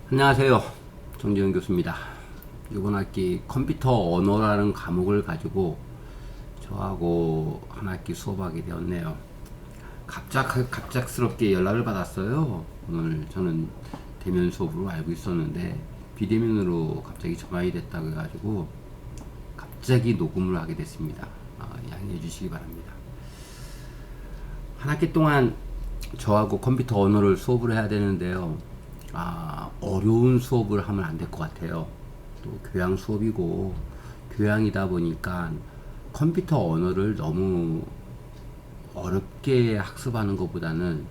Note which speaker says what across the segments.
Speaker 1: 안녕하세요. 정재현 교수입니다. 이번 학기 컴퓨터 언어라는 과목을 가지고 저하고 한 학기 수업하게 되었네요. 갑작스럽게 연락을 받았어요. 오늘 저는 대면 수업으로 알고 있었는데 비대면으로 갑자기 전환이 됐다고 해가지고 갑자기 녹음을 하게 됐습니다. 양해해 주시기 바랍니다. 한 학기 동안 저하고 컴퓨터 언어를 수업을 해야 되는데요. 어려운 수업을 하면 안 될 것 같아요. 또 교양 수업이고 교양이다 보니까 컴퓨터 언어를 너무 어렵게 학습하는 것보다는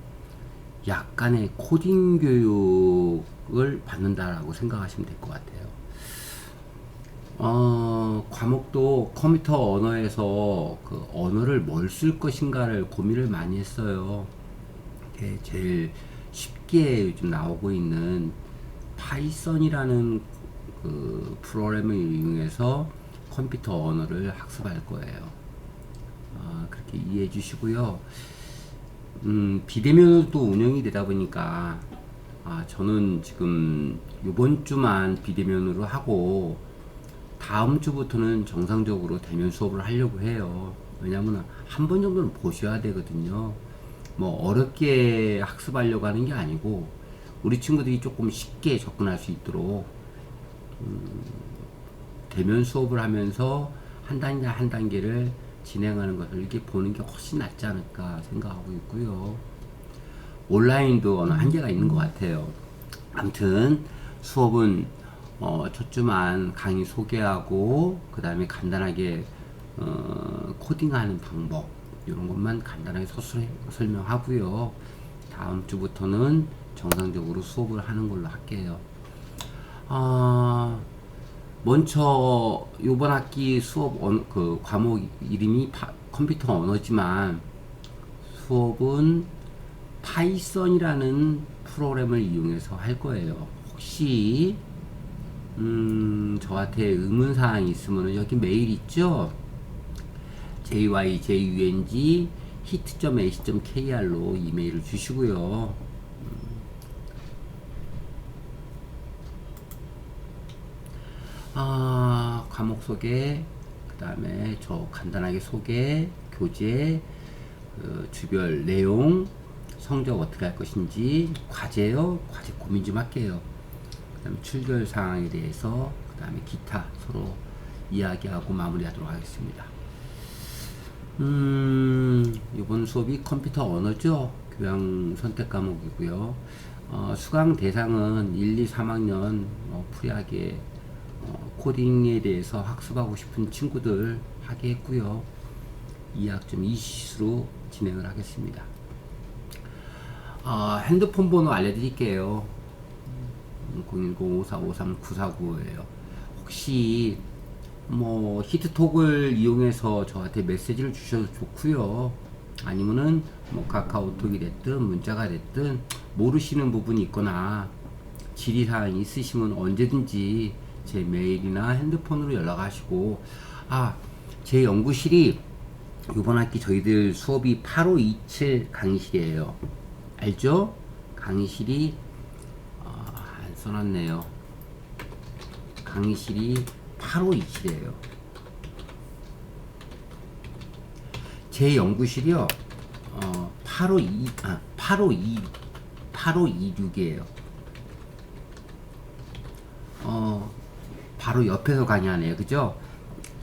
Speaker 1: 약간의 코딩 교육을 받는다라고 생각하시면 될 것 같아요. 과목도 컴퓨터 언어에서 그 언어를 뭘 쓸 것인가를 고민을 많이 했어요. 제일 쉽게 요즘 나오고 있는 파이썬이라는 그 프로그램을 이용해서 컴퓨터 언어를 학습할 거예요. 그렇게 이해해 주시고요. 비대면으로 운영이 되다 보니까 저는 지금 이번 주만 비대면으로 하고 다음 주부터는 정상적으로 대면 수업을 하려고 해요. 왜냐면 한 번 정도는 보셔야 되거든요. 뭐 어렵게 학습하려고 하는 게 아니고 우리 친구들이 조금 쉽게 접근할 수 있도록 대면 수업을 하면서 한 단계 한 단계를 진행하는 것을 이렇게 보는 게 훨씬 낫지 않을까 생각하고 있고요. 온라인도 어느 한계가 있는 것 같아요. 아무튼 수업은 첫 주만 강의 소개하고 그 다음에 간단하게 코딩하는 방법 이런 것만 간단하게 설명하고요. 다음 주부터는 정상적으로 수업을 하는 걸로 할게요. 먼저 이번 학기 수업 그 과목 이름이 컴퓨터 언어지만 수업은 파이썬이라는 프로그램을 이용해서 할 거예요. 혹시 저한테 의문사항이 있으면 여기 메일 있죠? jyjung hit.ac.kr로 이메일을 주시고요. 과목 소개, 그 다음에 저 간단하게 소개, 교재, 주별 내용, 성적 어떻게 할 것인지, 과제요, 과제 고민 좀 할게요. 그 다음에 출결 사항에 대해서, 그 다음에 기타 서로 이야기하고 마무리하도록 하겠습니다. 이번 수업이 컴퓨터 언어죠. 교양 선택 과목이고요. 수강 대상은 1, 2, 3학년 프리하게 코딩에 대해서 학습하고 싶은 친구들 하게 했고요. 2학점 2시로 진행을 하겠습니다. 핸드폰 번호 알려드릴게요. 010-5453-949예요. 혹시 뭐 히트톡을 이용해서 저한테 메시지를 주셔도 좋고요. 아니면은 뭐 카카오톡이 됐든 문자가 됐든 모르시는 부분이 있거나 질의사항이 있으시면 언제든지 제 메일이나 핸드폰으로 연락하시고 제 연구실이 이번 학기 저희들 수업이 8527 강의실이에요. 알죠? 강의실이 안 써놨네요. 강의실이 8527이에요. 제 연구실이요. 8526이에요. 바로 옆에서 강의하네요. 그죠?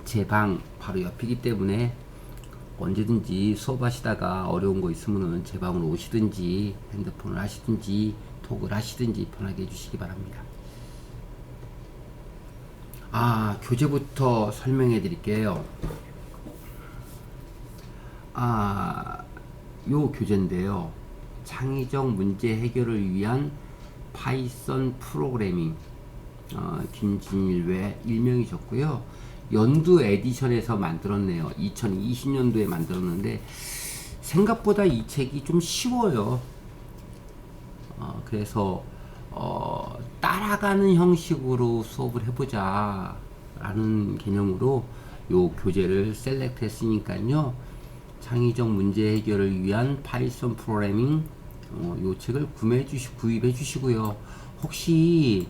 Speaker 1: 제 방 바로 옆이기 때문에 언제든지 수업하시다가 어려운 거 있으면은 제 방으로 오시든지 핸드폰을 하시든지 톡을 하시든지 편하게 해주시기 바랍니다. 교재부터 설명해 드릴게요. 요 교재인데요. 창의적 문제 해결을 위한 파이썬 프로그래밍. 김진일외 일명이 졌고요. 연두 에디션에서 만들었네요. 2020년도에 만들었는데 생각보다 이 책이 좀 쉬워요. 그래서 따라가는 형식으로 수업을 해보자 라는 개념으로 요 교재를 셀렉트 했으니까요. 창의적 문제 해결을 위한 파이썬 프로그래밍 요 책을 구입해 주시고요. 혹시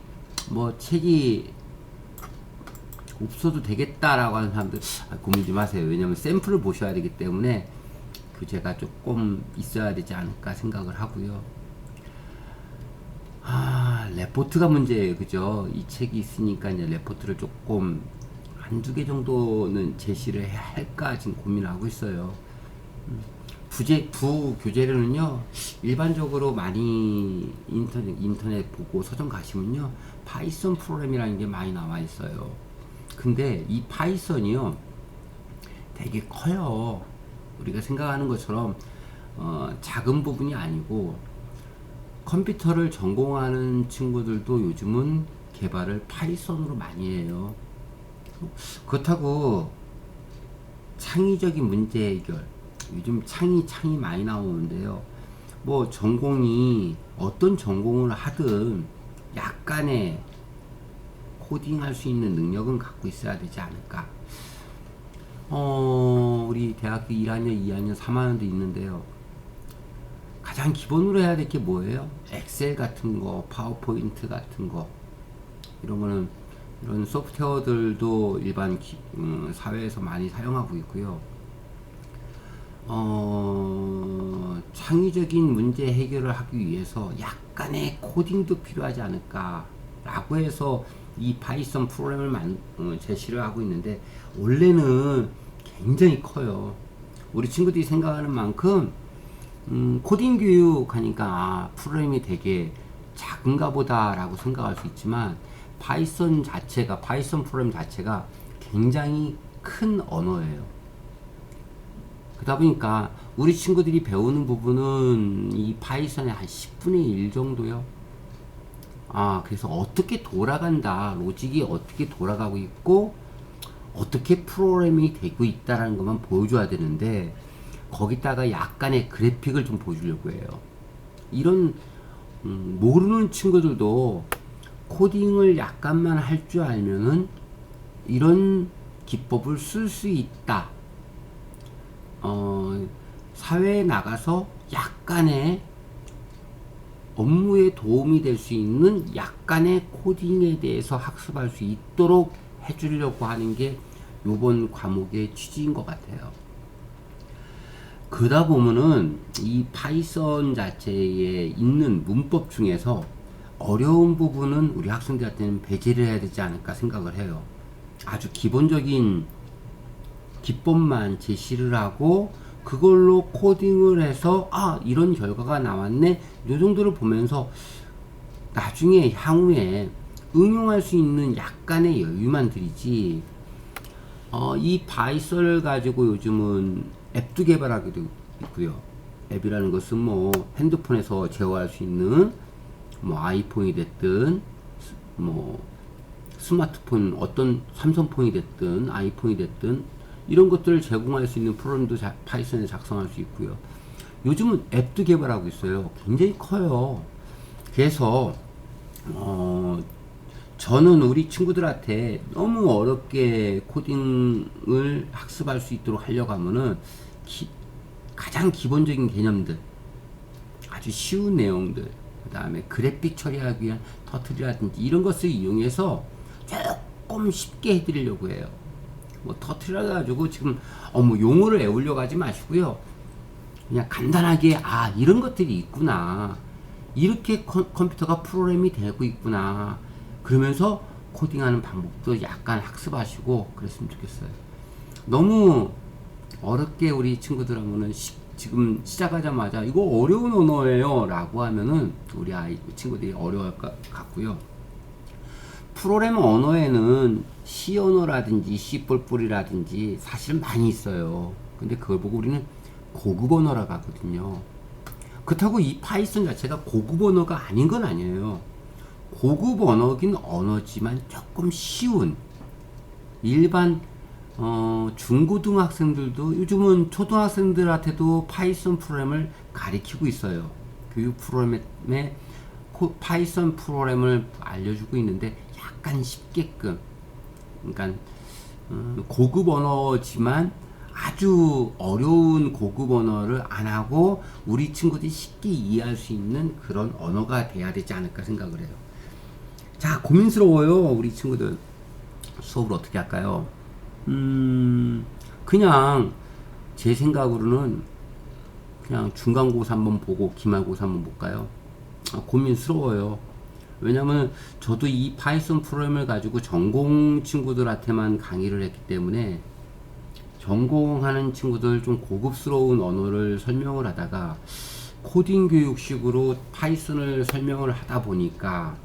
Speaker 1: 뭐 책이 없어도 되겠다라고 하는 사람들 고민 좀 하세요. 왜냐면 샘플을 보셔야 되기 때문에 교재가 조금 있어야 되지 않을까 생각을 하고요. 레포트가 문제예요. 그죠? 이 책이 있으니까 이제 레포트를 조금 한두 개 정도는 제시를 해야 할까 지금 고민하고 있어요. 부교재로는요, 일반적으로 많이 인터넷 보고 서점 가시면요, 파이썬 프로그램이라는 게 많이 나와 있어요. 근데 이 파이썬이요, 되게 커요. 우리가 생각하는 것처럼, 작은 부분이 아니고, 컴퓨터를 전공하는 친구들도 요즘은 개발을 파이썬으로 많이 해요. 그렇다고 창의적인 문제 해결, 요즘 창이 많이 나오는데요. 뭐 전공이 어떤 전공을 하든 약간의 코딩할 수 있는 능력은 갖고 있어야 되지 않을까. 우리 대학교 1학년, 2학년, 3학년도 있는데요. 가장 기본으로 해야 될 게 뭐예요? 엑셀 같은 거, 파워포인트 같은 거, 이런 거는 이런 소프트웨어들도 일반 사회에서 많이 사용하고 있고요. 창의적인 문제 해결을 하기 위해서 약간의 코딩도 필요하지 않을까 라고 해서 이 파이썬 프로그램을 제시를 하고 있는데, 원래는 굉장히 커요. 우리 친구들이 생각하는 만큼 코딩 교육 하니까 프로그램이 되게 작은가 보다 라고 생각할 수 있지만, 파이썬 프로그램 자체가 굉장히 큰 언어예요. 그러다 보니까 우리 친구들이 배우는 부분은 이 파이썬의 한 10분의 1 정도요. 그래서 어떻게 돌아간다, 로직이 어떻게 돌아가고 있고 어떻게 프로그램이 되고 있다라는 것만 보여줘야 되는데, 거기다가 약간의 그래픽을 좀 보여주려고 해요. 이런 모르는 친구들도 코딩을 약간만 할 줄 알면은 이런 기법을 쓸 수 있다. 사회에 나가서 약간의 업무에 도움이 될 수 있는 약간의 코딩에 대해서 학습할 수 있도록 해주려고 하는 게 요번 과목의 취지인 것 같아요. 그러다 보면은 이 파이썬 자체에 있는 문법 중에서 어려운 부분은 우리 학생들한테는 배제를 해야 되지 않을까 생각을 해요. 아주 기본적인 기법만 제시를 하고 그걸로 코딩을 해서 이런 결과가 나왔네, 요 정도를 보면서 나중에 향후에 응용할 수 있는 약간의 여유만 드리지, 이 파이썬을 가지고 요즘은 앱도 개발하기도 있고요. 앱이라는 것은 뭐 핸드폰에서 제어할 수 있는 뭐 아이폰이 됐든 뭐 스마트폰, 어떤 삼성폰이 됐든 아이폰이 됐든 이런 것들을 제공할 수 있는 프로그램도 파이썬에 작성할 수 있고요. 요즘은 앱도 개발하고 있어요. 굉장히 커요. 그래서 저는 우리 친구들한테 너무 어렵게 코딩을 학습할 수 있도록 하려고 하면은 가장 기본적인 개념들, 아주 쉬운 내용들, 그 다음에 그래픽 처리하기 위한 터틀이라든지 이런 것을 이용해서 조금 쉽게 해드리려고 해요. 뭐 터틀이라 가지고 지금 뭐 용어를 외우려고 하지 마시고요. 그냥 간단하게 이런 것들이 있구나, 이렇게 컴퓨터가 프로그램이 되고 있구나, 그러면서 코딩하는 방법도 약간 학습하시고 그랬으면 좋겠어요. 너무 어렵게 우리 친구들 하면은 지금 시작하자마자 이거 어려운 언어예요 라고 하면은 우리 친구들이 어려워할 것 같고요. 프로그램 언어에는 C 언어라든지 C++이라든지 사실 많이 있어요. 근데 그걸 보고 우리는 고급 언어라고 하거든요. 그렇다고 이 파이썬 자체가 고급 언어가 아닌 건 아니에요. 고급 언어긴 언어지만 조금 쉬운, 일반 중고등학생들도, 요즘은 초등학생들한테도 파이썬 프로그램을 가리키고 있어요. 교육 프로그램에 파이썬 프로그램을 알려주고 있는데 약간 쉽게끔, 그러니까 고급 언어지만 아주 어려운 고급 언어를 안 하고 우리 친구들이 쉽게 이해할 수 있는 그런 언어가 돼야 되지 않을까 생각을 해요. 자, 고민스러워요. 우리 친구들. 수업을 어떻게 할까요? 그냥 제 생각으로는 그냥 중간고사 한번 보고 기말고사 한번 볼까요? 고민스러워요. 왜냐면 저도 이 파이썬 프로그램을 가지고 전공 친구들한테만 강의를 했기 때문에 전공하는 친구들 좀 고급스러운 언어를 설명을 하다가 코딩 교육식으로 파이썬을 설명을 하다 보니까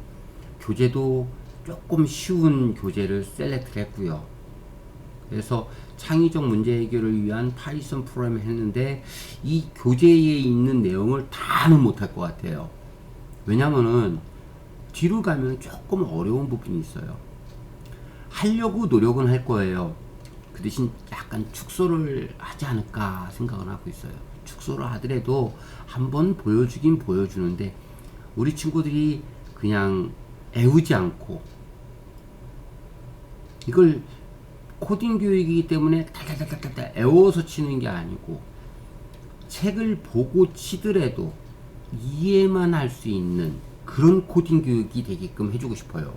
Speaker 1: 교재도 조금 쉬운 교재를 셀렉트 했고요. 그래서 창의적 문제 해결을 위한 파이썬 프로그램을 했는데 이 교재에 있는 내용을 다는 못할 것 같아요. 왜냐면은 뒤로 가면 조금 어려운 부분이 있어요. 하려고 노력은 할 거예요. 그 대신 약간 축소를 하지 않을까 생각을 하고 있어요. 축소를 하더라도 한번 보여주긴 보여주는데 우리 친구들이 그냥 애우지 않고 이걸 코딩 교육이기 때문에 달달달달달 애워서 치는 게 아니고 책을 보고 치더라도 이해만 할 수 있는 그런 코딩 교육이 되게끔 해주고 싶어요.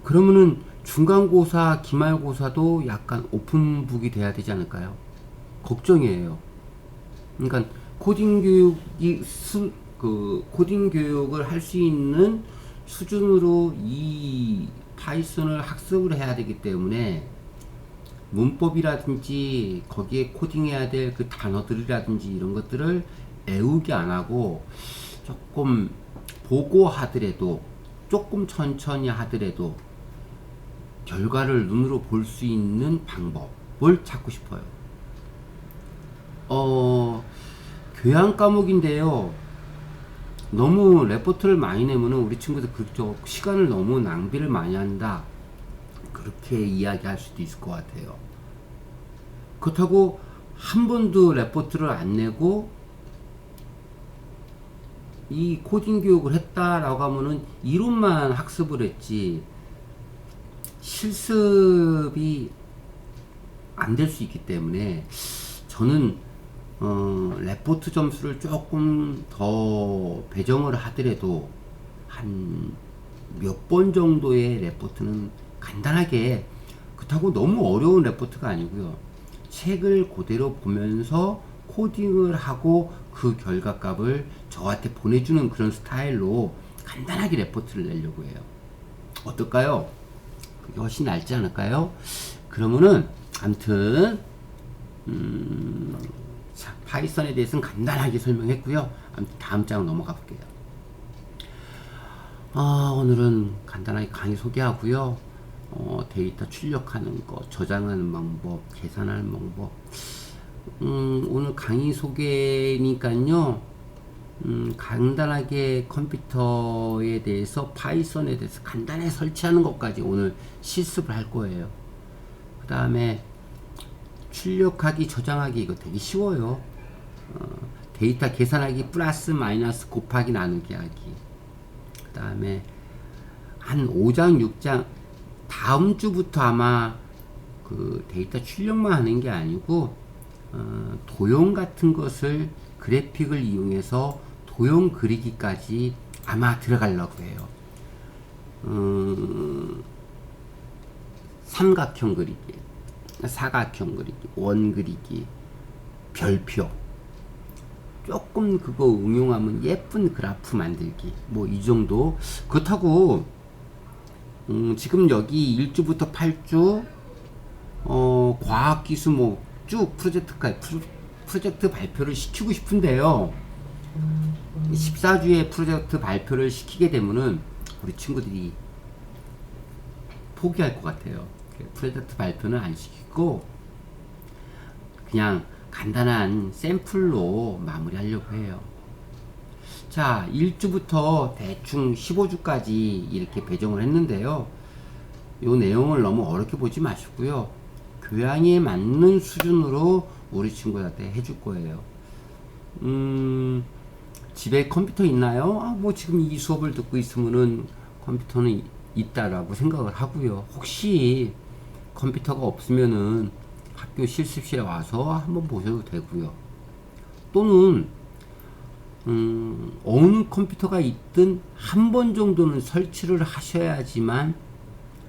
Speaker 1: 그러면은 중간고사, 기말고사도 약간 오픈북이 돼야 되지 않을까요? 걱정이에요. 그러니까 코딩 교육이 코딩 교육을 할 수 있는 수준으로 이 파이썬을 학습을 해야 되기 때문에 문법이라든지 거기에 코딩해야 될 그 단어들이라든지 이런 것들을 애우게 안 하고 조금 보고 하더라도 조금 천천히 하더라도 결과를 눈으로 볼 수 있는 방법을 찾고 싶어요. 교양 과목인데요. 너무 레포트를 많이 내면은 우리 친구들 그쪽 시간을 너무 낭비를 많이 한다. 그렇게 이야기할 수도 있을 것 같아요. 그렇다고 한 번도 레포트를 안 내고 이 코딩 교육을 했다라고 하면은 이론만 학습을 했지 실습이 안 될 수 있기 때문에 저는 레포트 점수를 조금 더 배정을 하더라도 한 몇 번 정도의 레포트는 간단하게 그렇다고 너무 어려운 레포트가 아니고요. 책을 그대로 보면서 코딩을 하고 그 결과값을 저한테 보내주는 그런 스타일로 간단하게 레포트를 내려고 해요. 어떨까요? 그게 훨씬 낫지 않을까요? 그러면은 아무튼 자, 파이썬에 대해서는 간단하게 설명했고요. 다음 장으로 넘어가 볼게요. 오늘은 간단하게 강의 소개하고요. 데이터 출력하는 거, 저장하는 방법, 계산하는 방법. 오늘 강의 소개니까요. 간단하게 컴퓨터에 대해서 파이썬에 대해서 간단하게 설치하는 것까지 오늘 실습을 할 거예요. 그 다음에 출력하기, 저장하기 이거 되게 쉬워요. 데이터 계산하기 플러스 마이너스 곱하기 나누기 하기. 그 다음에 한 5장 6장 다음 주부터 아마 그 데이터 출력만 하는 게 아니고 도형 같은 것을 그래픽을 이용해서 도형 그리기까지 아마 들어가려고 해요. 삼각형 그리기, 사각형 그리기, 원 그리기, 별표. 조금 그거 응용하면 예쁜 그래프 만들기. 뭐 이 정도. 그렇다고 지금 여기 1주부터 8주 과학기술 뭐 쭉 프로젝트 발표를 시키고 싶은데요. 14주에 프로젝트 발표를 시키게 되면은 우리 친구들이 포기할 것 같아요. 프로젝트 발표는 안 시키고 그냥 간단한 샘플로 마무리하려고 해요. 자, 1주부터 대충 15주까지 이렇게 배정을 했는데요. 요 내용을 너무 어렵게 보지 마시고요. 교양에 맞는 수준으로 우리 친구들한테 해줄 거예요. 집에 컴퓨터 있나요? 뭐 지금 이 수업을 듣고 있으면은 컴퓨터는 있다라고 생각을 하고요. 혹시 컴퓨터가 없으면은 학교 실습실에 와서 한번 보셔도 되고요. 또는 어느 컴퓨터가 있든 한 번 정도는 설치를 하셔야지만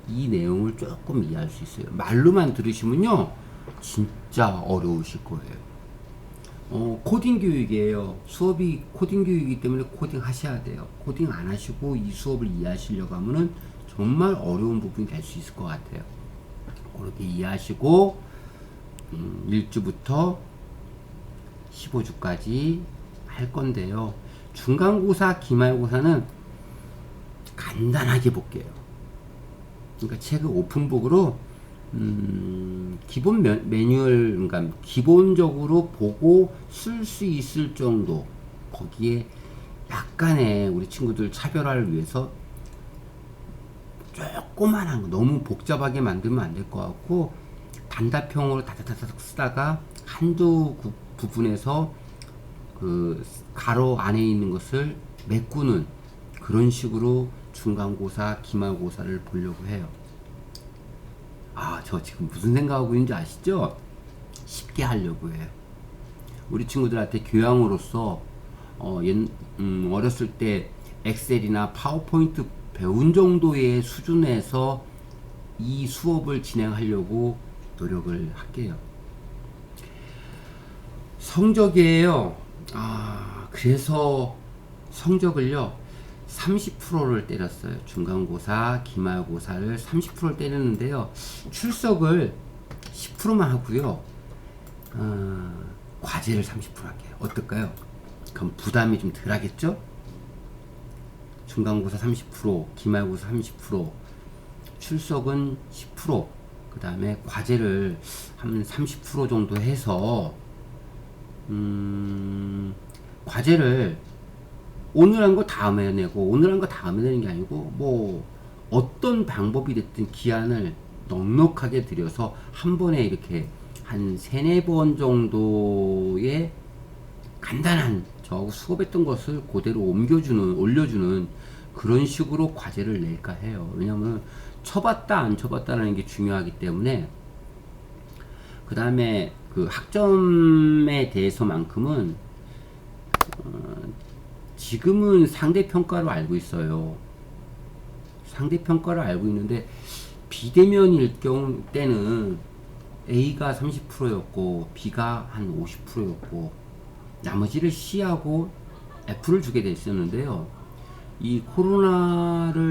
Speaker 1: 이 내용을 조금 이해할 수 있어요. 말로만 들으시면요, 진짜 어려우실 거예요. 코딩 교육이에요. 수업이 코딩 교육이기 때문에 코딩 하셔야 돼요. 코딩 안 하시고 이 수업을 이해하시려고 하면은 정말 어려운 부분이 될 수 있을 것 같아요. 그렇게 이해하시고 1주부터 15주까지 할 건데요. 중간고사, 기말고사는 간단하게 볼게요. 그러니까 책을 오픈북으로 기본 매뉴얼, 그러니까 기본적으로 보고 쓸 수 있을 정도, 거기에 약간의 우리 친구들 차별화를 위해서 조그만한 거, 너무 복잡하게 만들면 안 될 것 같고, 단답형으로 다다다닥 쓰다가 한두 부분에서 그 가로 안에 있는 것을 메꾸는 그런 식으로 중간고사, 기말고사를 보려고 해요. 저 지금 무슨 생각하고 있는지 아시죠? 쉽게 하려고 해요. 우리 친구들한테 교양으로서 어렸을 때 엑셀이나 파워포인트 배운 정도의 수준에서 이 수업을 진행하려고 노력을 할게요. 성적이에요. 그래서 성적을요, 30%를 때렸어요. 중간고사, 기말고사를 30%를 때렸는데요. 출석을 10%만 하고요. 과제를 30% 할게요. 어떨까요? 그럼 부담이 좀 덜 하겠죠? 중간고사 30%, 기말고사 30%, 출석은 10%, 그 다음에 과제를 한 30% 정도 해서, 과제를 오늘 한 거 다음에 내고, 오늘 한 거 다음에 내는 게 아니고, 뭐 어떤 방법이 됐든 기한을 넉넉하게 들여서 한 번에 이렇게 한 3-4번 정도의 간단한 저하고 수업했던 것을 그대로 올려주는 그런 식으로 과제를 낼까 해요. 왜냐면 쳐봤다 안 쳐봤다라는 게 중요하기 때문에. 그 다음에 그 학점에 대해서만큼은 지금은 상대평가로 알고 있어요. 상대평가를 알고 있는데, 비대면일 경우 때는 A가 30%였고 B가 한 50%였고 나머지를 C하고 F를 주게 됐었는데요. 이 코로나를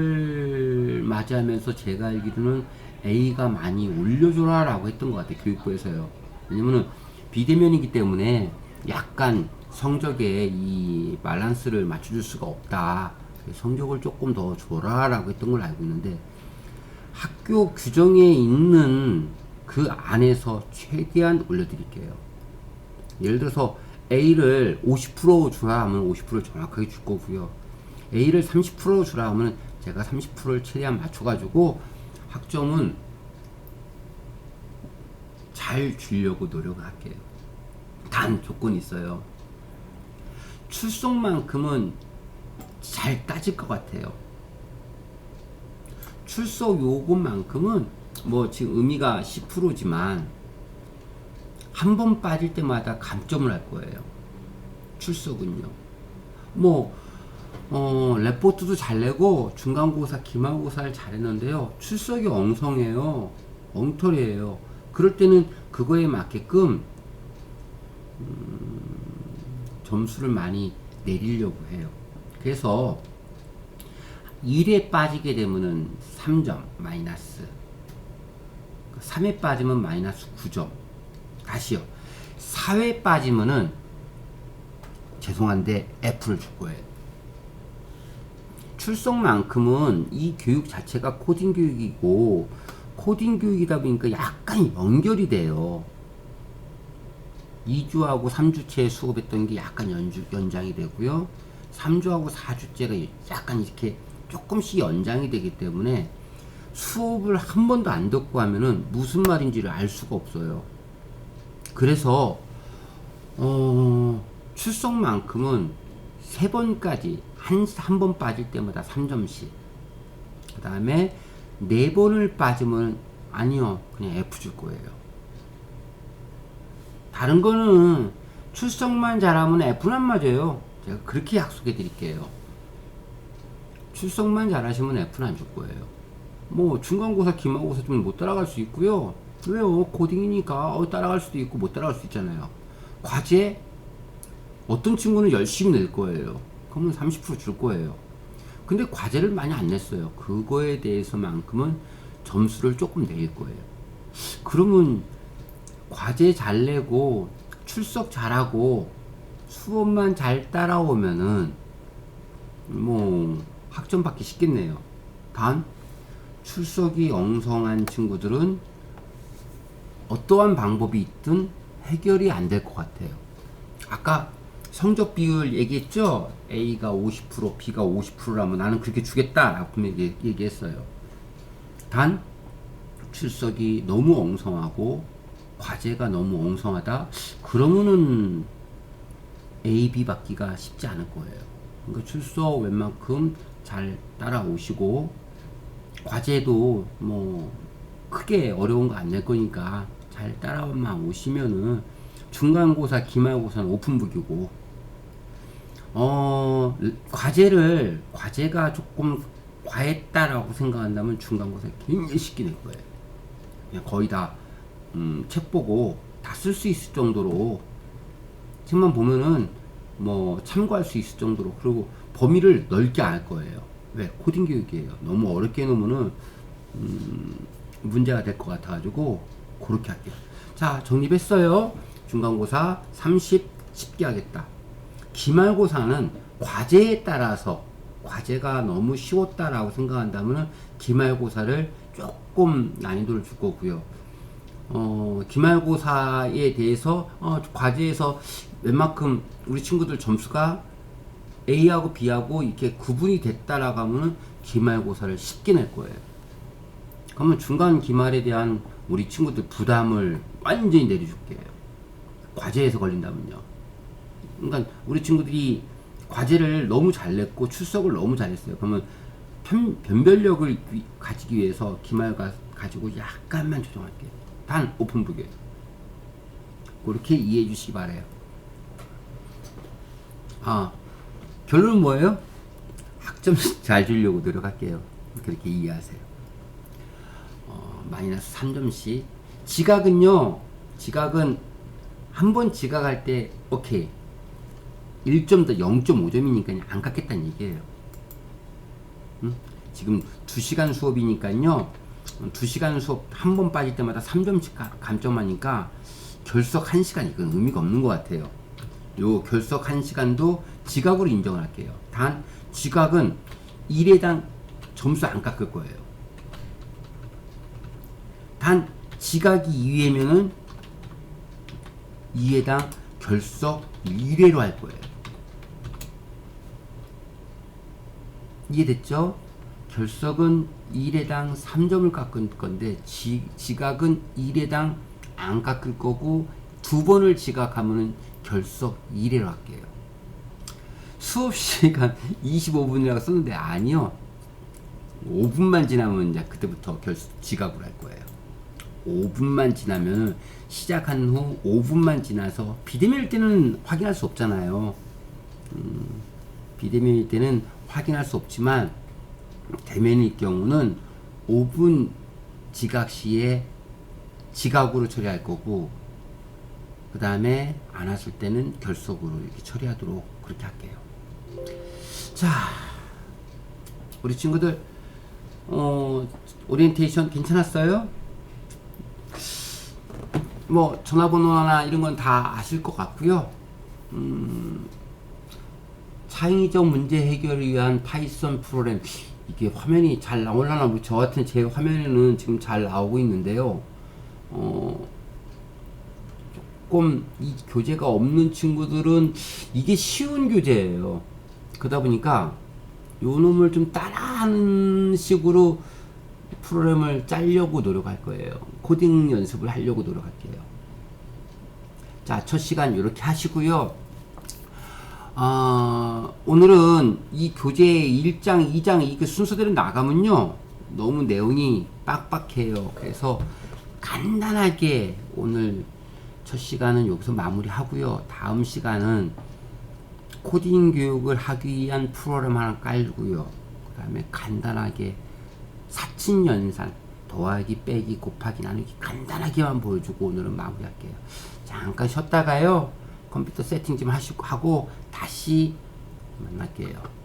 Speaker 1: 맞이하면서 제가 알기로는 A가 많이 올려줘라 라고 했던 것 같아요. 교육부에서요. 왜냐면은 비대면이기 때문에 약간 성적에 이 밸런스를 맞춰줄 수가 없다. 성적을 조금 더 줘라 라고 했던 걸 알고 있는데, 학교 규정에 있는 그 안에서 최대한 올려드릴게요. 예를 들어서 A를 50% 주라 하면 50%를 정확하게 줄 거고요. A를 30% 주라 하면 제가 30%를 최대한 맞춰가지고 학점은 잘 주려고 노력할게요. 단 조건이 있어요. 출석만큼은 잘 따질 것 같아요. 출석 요금만큼은 뭐 지금 의미가 10%지만 한 번 빠질 때마다 감점을 할 거예요. 출석은요. 레포트도 잘 내고 중간고사, 기말고사를 잘했는데요. 출석이 엉성해요. 엉터리예요. 그럴 때는 그거에 맞게끔 점수를 많이 내리려고 해요. 그래서 1에 빠지게 되면은 3점 마이너스, 3에 빠지면 마이너스 9점. 다시요. 4회 빠지면은 죄송한데 F를 줄 거예요. 출석만큼은 이 교육 자체가 코딩 교육이고, 코딩 교육이다 보니까 약간 연결이 돼요. 2주하고 3주째 수업했던 게 약간 연장이 되고요. 3주하고 4주째가 약간 이렇게 조금씩 연장이 되기 때문에 수업을 한 번도 안 듣고 하면은 무슨 말인지를 알 수가 없어요. 그래서 출석만큼은 3번까지 한 번 빠질 때마다 3점씩, 그 다음에 4번을 빠지면 아니요, 그냥 F 줄 거예요. 다른 거는 출석만 잘하면 F는 안 맞아요. 제가 그렇게 약속해 드릴게요. 출석만 잘하시면 F는 안 줄 거예요. 뭐 중간고사, 기말고사 좀 못 따라갈 수 있고요. 왜요? 코딩이니까 따라갈 수도 있고 못 따라갈 수 있잖아요. 과제 어떤 친구는 열심히 낼 거예요. 그러면 30% 줄 거예요. 근데 과제를 많이 안 냈어요. 그거에 대해서만큼은 점수를 조금 내릴 거예요. 그러면 과제 잘 내고 출석 잘하고 수업만 잘 따라오면은 뭐 학점 받기 쉽겠네요. 단 출석이 엉성한 친구들은 어떠한 방법이 있든 해결이 안 될 것 같아요. 아까 성적 비율 얘기했죠? A가 50%, B가 50%라면 나는 그렇게 주겠다라고 얘기했어요. 단 출석이 너무 엉성하고 과제가 너무 엉성하다? 그러면은 A, B 받기가 쉽지 않을 거예요. 그러니까 출석 웬만큼 잘 따라오시고 과제도 뭐 크게 어려운 거 안 낼 거니까 잘 따라만 오시면은 중간고사, 기말고사는 오픈북이고 과제가 조금 과했다라고 생각한다면 중간고사 굉장히 쉽게 낼 거예요. 그냥 거의 다 책 보고 다 쓸 수 있을 정도로 책만 보면은 뭐 참고할 수 있을 정도로, 그리고 범위를 넓게 안 할 거예요. 왜? 코딩 교육이에요. 너무 어렵게 해놓으면은 문제가 될 것 같아가지고 그렇게 할게요. 자, 정립했어요. 중간고사 30 쉽게 하겠다. 기말고사는 과제에 따라서 과제가 너무 쉬웠다라고 생각한다면 기말고사를 조금 난이도를 줄 거고요. 기말고사에 대해서 과제에서 웬만큼 우리 친구들 점수가 A하고 B하고 이렇게 구분이 됐다라고 하면 기말고사를 쉽게 낼 거예요. 그러면 중간 기말에 대한 우리 친구들 부담을 완전히 내려줄게요. 과제에서 걸린다면요. 그러니까 우리 친구들이 과제를 너무 잘 냈고 출석을 너무 잘했어요. 그러면 변별력을 가지기 위해서 기말 가지고 약간만 조정할게요. 단 오픈북이에요. 그렇게 이해해 주시기 바래요. 결론은 뭐예요? 학점 잘 주려고 노력할게요. 그렇게 이해하세요. 마이너스 3점씩. 지각은요, 지각은 한 번 지각할 때 오케이 1점 더 0.5점이니까 안 깎겠다는 얘기예요. 지금 2시간 수업이니까요, 2시간 수업 한 번 빠질 때마다 3점씩 감점하니까 결석 1시간 이건 의미가 없는 것 같아요. 요 결석 1시간도 지각으로 인정을 할게요. 단 지각은 1회당 점수 안 깎을 거예요. 단 지각이 2회면은 2회당 결석 1회로 할 거예요. 이해됐죠? 결석은 1회당 3점을 깎을 건데 지각은 1회당 안 깎을 거고, 두 번을 지각하면은 결석 1회로 할게요. 수업 시간 25분이라고 썼는데 아니요. 5분만 지나면 이제 그때부터 지각을 할 거예요. 5분만 지나면 시작한 후 5분만 지나서 비대면일 때는 확인할 수 없잖아요. 비대면일 때는 확인할 수 없지만 대면일 경우는 5분 지각 시에 지각으로 처리할 거고, 그 다음에 안 왔을 때는 결석으로 이렇게 처리하도록 그렇게 할게요. 자, 우리 친구들 오리엔테이션 괜찮았어요? 뭐 전화번호나 이런 건 다 아실 것 같고요. 창의적 문제 해결을 위한 파이썬 프로그램, 이게 화면이 잘 나오려나, 뭐 저 같은 제 화면에는 지금 잘 나오고 있는데요. 조금 이 교재가 없는 친구들은 이게 쉬운 교재예요. 그러다 보니까 요 놈을 좀 따라하는 식으로 프로그램을 짜려고 노력할 거예요. 코딩 연습을 하려고 노력할게요. 자, 첫 시간 이렇게 하시고요. 오늘은 이 교재 1장, 2장 이게 순서대로 나가면요, 너무 내용이 빡빡해요. 그래서 간단하게 오늘 첫 시간은 여기서 마무리하고요. 다음 시간은 코딩 교육을 하기 위한 프로그램 하나 깔고요. 그 다음에 간단하게 사칙 연산, 더하기, 빼기, 곱하기, 나누기 간단하게만 보여주고 오늘은 마무리할게요. 잠깐 쉬었다가요. 컴퓨터 세팅 좀 하고 다시 만날게요.